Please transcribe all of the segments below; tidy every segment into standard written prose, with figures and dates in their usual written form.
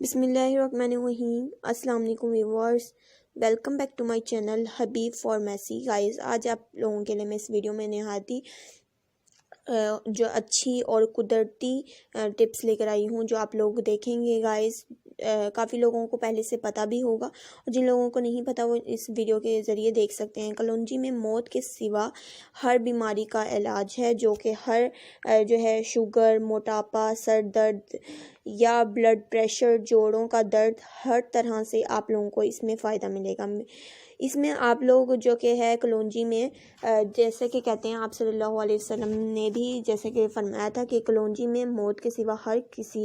बिस्मिल्लाहिर्रहमानिर्रहीम। अस्सलाम वालेकुम viewers, welcome back to my channel Habib pharmacy. Guys, आज आप लोगों के लिए मैं इस वीडियो में नहायत ही जो अच्छी और कुदरती टिप्स लेकर आई हूँ, जो आप लोग देखेंगे। गाइस, काफ़ी लोगों को पहले से पता भी होगा और जिन लोगों को नहीं पता वो इस वीडियो के ज़रिए देख सकते हैं। कलौंजी में मौत के सिवा हर बीमारी का इलाज है, जो कि हर जो है शुगर, मोटापा, सर दर्द या ब्लड प्रेशर, जोड़ों का दर्द, हर तरह से आप लोगों को इसमें फ़ायदा मिलेगा। इसमें आप लोग जो कि है कलौंजी में जैसे कि कहते हैं, आप सल्लल्लाहु अलैहि वसल्लम ने भी जैसे कि फरमाया था कि कलौंजी में मौत के सिवा हर किसी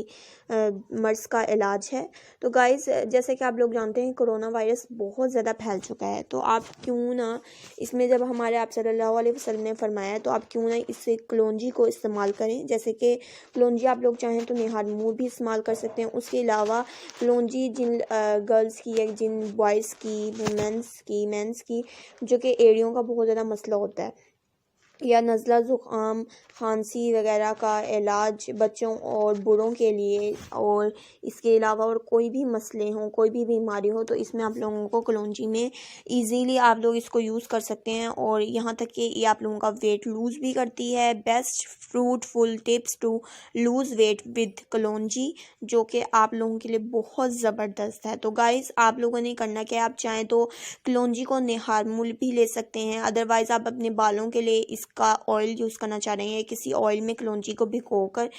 मर्ज़ का इलाज है। तो गाइस, जैसे कि आप लोग जानते हैं, कोरोना वायरस बहुत ज़्यादा फैल चुका है। तो आप क्यों ना इसमें, जब हमारे आप सल्लल्लाहु अलैहि वसल्लम ने फरमाया, तो आप क्यों ना इससे कलौंजी को इस्तेमाल करें। जैसे कि कलौंजी आप लोग चाहें तो निहार मुँह भी इस्तेमाल कर सकते हैं। उसके अलावा कलौंजी जिन गर्ल्स की या जिन बॉयज़ की, मेंस की जो कि एड़ियों का बहुत ज़्यादा मसला होता है, या नज़ला, ज़ुकाम, खांसी वगैरह का इलाज बच्चों और बूढ़ों के लिए, और इसके अलावा और कोई भी मसले हों, कोई भी बीमारी हो, तो इसमें आप लोगों को कलौंजी में इजीली आप लोग इसको यूज़ कर सकते हैं। और यहाँ तक कि ये आप लोगों का वेट लूज़ भी करती है। Best fruitful tips to lose weight with kalonji, जो कि आप लोगों के लिए बहुत ज़बरदस्त है। तो गाइस, आप लोगों ने करना क्या है, आप चाहें तो कलौंजी को निहारमुल भी ले सकते हैं। अदरवाइज़ आप अपने बालों के लिए का ऑयल यूज़ करना चाह रहे हैं, किसी ऑयल में कलौंजी को भिगोकर,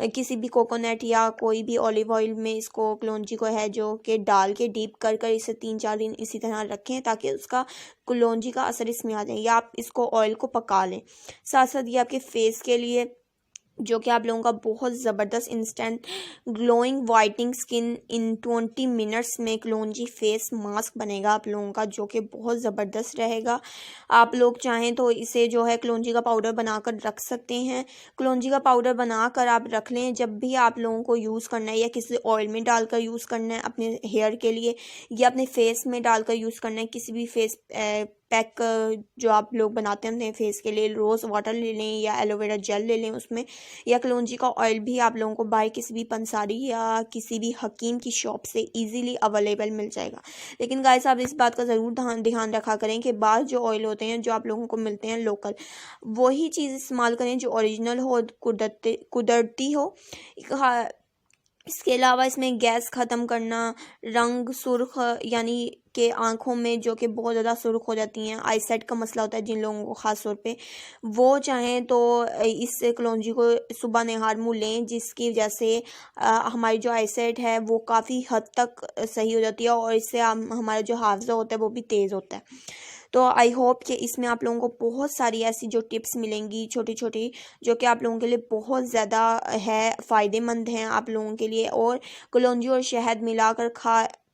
किसी भी कोकोनट या कोई भी ऑलिव ऑयल में इसको कलौंजी को है जो कि डाल के डीप कर कर इसे 3-4 दिन इसी तरह रखें, ताकि उसका कलौंजी का असर इसमें आ जाए। या आप इसको ऑयल को पका लें। साथ साथ ये आपके फेस के लिए, जो कि आप लोगों का बहुत ज़बरदस्त instant glowing whitening skin in 20 minutes में कलौंजी फेस मास्क बनेगा आप लोगों का, जो कि बहुत ज़बरदस्त रहेगा। आप लोग चाहें तो इसे जो है कलौंजी का पाउडर बनाकर रख सकते हैं। कलौंजी का पाउडर बनाकर आप रख लें, जब भी आप लोगों को यूज़ करना है, या किसी ऑयल में डालकर यूज़ करना है अपने हेयर के लिए, या अपने फेस में डालकर यूज़ करना है, किसी भी फेस पैक जो आप लोग बनाते हैं अपने फेस के लिए, रोज़ वाटर ले लें या एलोवेरा जेल ले लें उसमें, या कलौंजी का ऑयल भी आप लोगों को बाय किसी भी पंसारी या किसी भी हकीम की शॉप से इजीली अवेलेबल मिल जाएगा। लेकिन गाइस, आप इस बात का ज़रूर ध्यान रखा करें कि बाहर जो ऑयल होते हैं, जो आप लोगों को मिलते हैं लोकल, वही चीज़ इस्तेमाल करें जो ओरिजिनल हो, कुदरती हो। इसके अलावा इसमें गैस ख़त्म करना, रंग सुर्ख, यानी कि आँखों में जो कि बहुत ज़्यादा सुर्ख हो जाती हैं, आईसाइट का मसला होता है जिन लोगों को ख़ास तौर पे, वो चाहें तो इस कलौंजी को सुबह निहार मुँह लें, जिसकी वजह से हमारी जो आईसाइट है वो काफ़ी हद तक सही हो जाती है, और इससे हमारा जो हाफ़ज़ा होता है वो भी तेज़ होता है। तो आई होप कि इसमें आप लोगों को बहुत सारी ऐसी जो टिप्स मिलेंगी छोटी छोटी, जो कि आप लोगों के लिए बहुत ज़्यादा है फ़ायदेमंद हैं आप लोगों के लिए। और कलौंजी और शहद मिलाकर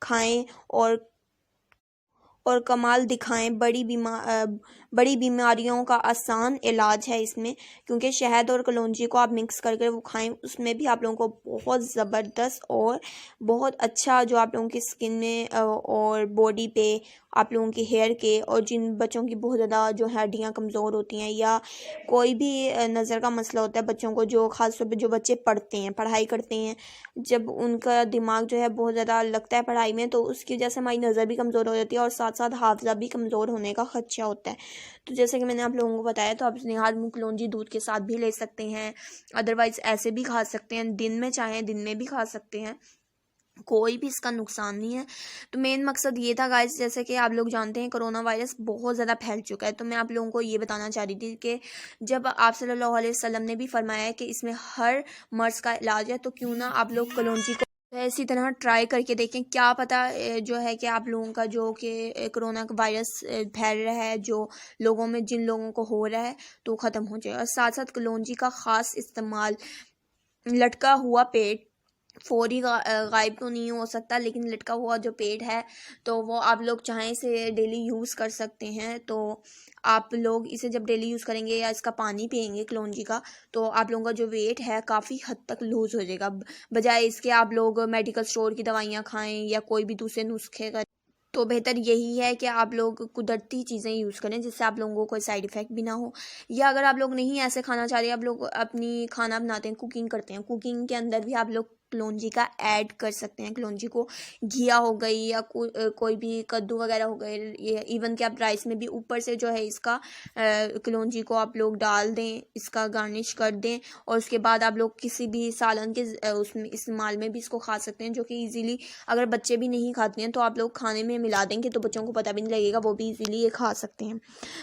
खाएं और कमाल दिखाएं। बड़ी बीमारियों का आसान इलाज है इसमें, क्योंकि शहद और कलौंजी को आप मिक्स करके वो खाएं, उसमें भी आप लोगों को बहुत ज़बरदस्त और बहुत अच्छा जो आप लोगों की स्किन में और बॉडी पे, आप लोगों के हेयर के, और जिन बच्चों की बहुत ज़्यादा जो हड्डियाँ कमज़ोर होती हैं, या कोई भी नज़र का मसला होता है बच्चों को, जो ख़ास तौर पे जो बच्चे पढ़ते हैं, पढ़ाई करते हैं, जब उनका दिमाग जो है बहुत ज़्यादा लगता है पढ़ाई में, तो उसकी वजह से हमारी नज़र भी कमज़ोर हो जाती है, और साथ साथ हाफजा भी कमज़ोर होने का खदशा होता है। तो जैसे कि मैंने आप लोगों को बताया, तो आप निहार मुँह कलौंजी दूध के साथ भी ले सकते हैं। अदरवाइज़ ऐसे भी खा सकते हैं, दिन में चाहें दिन में भी खा सकते हैं, कोई भी इसका नुकसान नहीं है। तो मेन मकसद ये था गाइस, जैसे कि आप लोग जानते हैं कोरोना वायरस बहुत ज़्यादा फैल चुका है, तो मैं आप लोगों को ये बताना चाह रही थी कि जब आप सल्लल्लाहु अलैहि वसल्लम ने भी फरमाया है कि इसमें हर मर्ज़ का इलाज है, तो क्यों ना आप लोग कलौंजी को इसी तरह ट्राई करके देखें। क्या पता जो है कि आप लोगों का जो कि कोरोना का वायरस फैल रहा है, जो लोगों में, जिन लोगों को हो रहा है, तो ख़त्म हो जाए। और साथ साथ कलौंजी का ख़ास इस्तेमाल, लटका हुआ पेट, फौरी गायब तो नहीं हो सकता, लेकिन लटका हुआ जो पेट है, तो वो आप लोग चाहें से डेली यूज़ कर सकते हैं। तो आप लोग इसे जब डेली यूज़ करेंगे या इसका पानी पियेंगे कलौंजी का, तो आप लोगों का जो वेट है काफ़ी हद तक लूज़ हो जाएगा। बजाय इसके आप लोग मेडिकल स्टोर की दवाइयाँ खाएं या कोई भी दूसरे नुस्खे का, तो बेहतर यही है कि आप लोग कुदरती चीज़ें यूज़ करें, जिससे आप लोगों को कोई साइड इफ़ेक्ट भी ना हो। या अगर आप लोग नहीं ऐसे खाना चाह रहे, आप लोग अपनी खाना बनाते हैं, कुकिंग करते हैं, कुकिंग के अंदर भी आप लोग कलौंजी का ऐड कर सकते हैं। कलौंजी को घिया हो गई या कोई भी कद्दू वगैरह हो गए, ये इवन कि आप राइस में भी ऊपर से जो है इसका कलौंजी को आप लोग डाल दें, इसका गार्निश कर दें, और उसके बाद आप लोग किसी भी सालन के उसमें इस्तेमाल में भी इसको खा सकते हैं, जो कि ईज़िली अगर बच्चे भी नहीं खाते हैं तो आप लोग खाने में मिला देंगे तो बच्चों को पता भी नहीं लगेगा, वो भी ईज़िली ये खा सकते हैं।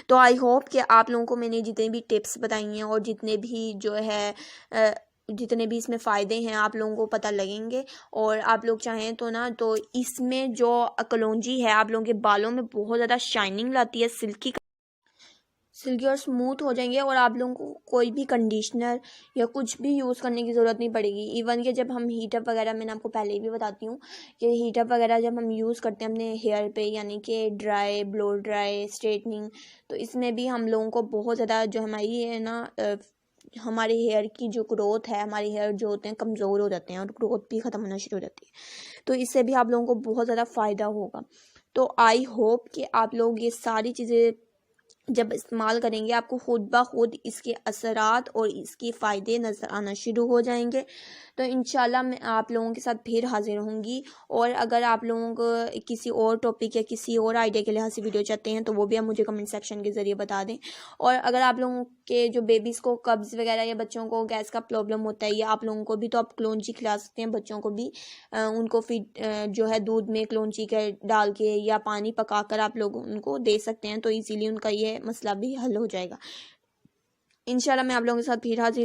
तो आई होप कि आप लोगों को मैंने जितने भी टिप्स बताई हैं और जितने भी जो है जितने भी इसमें फ़ायदे हैं आप लोगों को पता लगेंगे। और आप लोग चाहें तो ना तो इसमें जो कलौंजी है आप लोगों के बालों में बहुत ज़्यादा शाइनिंग लाती है, सिल्की और स्मूथ हो जाएंगे, और आप लोगों को कोई भी कंडीशनर या कुछ भी यूज़ करने की ज़रूरत नहीं पड़ेगी। इवन कि जब हम हीटअप वगैरह, मैंने आपको पहले ही भी बताती हूँ कि हीटअप वगैरह जब हम यूज़ करते हैं अपने हेयर पे, यानी कि ड्राई, ब्लो ड्राई, स्ट्रेटनिंग, तो इसमें भी हम लोगों को बहुत ज़्यादा जो हमारी है ना हमारे हेयर की जो ग्रोथ है, हमारे हेयर जो होते हैं कमज़ोर हो जाते हैं और ग्रोथ भी ख़त्म होना शुरू हो जाती है, तो इससे भी आप लोगों को बहुत ज़्यादा फ़ायदा होगा। तो आई होप कि आप लोग ये सारी चीज़ें जब इस्तेमाल करेंगे आपको खुद ब खुद इसके असरात और इसके फ़ायदे नज़र आना शुरू हो जाएंगे। तो इंशाल्लाह मैं आप लोगों के साथ फिर हाजिर होंगी, और अगर आप लोगों को किसी और टॉपिक या किसी और आइडिया के लिहाज से वीडियो चाहते हैं तो वो भी आप मुझे कमेंट सेक्शन के ज़रिए बता दें। और अगर आप लोगों के जो बेबीज़ को कब्ज़ वगैरह या बच्चों को गैस का प्रॉब्लम होता है, या आप लोगों को भी, तो आप कलौंजी खिला सकते हैं बच्चों को भी। उनको फिर जो है दूध में कलौंजी के डाल के या पानी पका कर आप लोग उनको दे सकते हैं, तो ईज़िली उनका ये मसला भी हल हो जाएगा। इंशाल्लाह मैं आप लोगों के साथ फिर हाजिर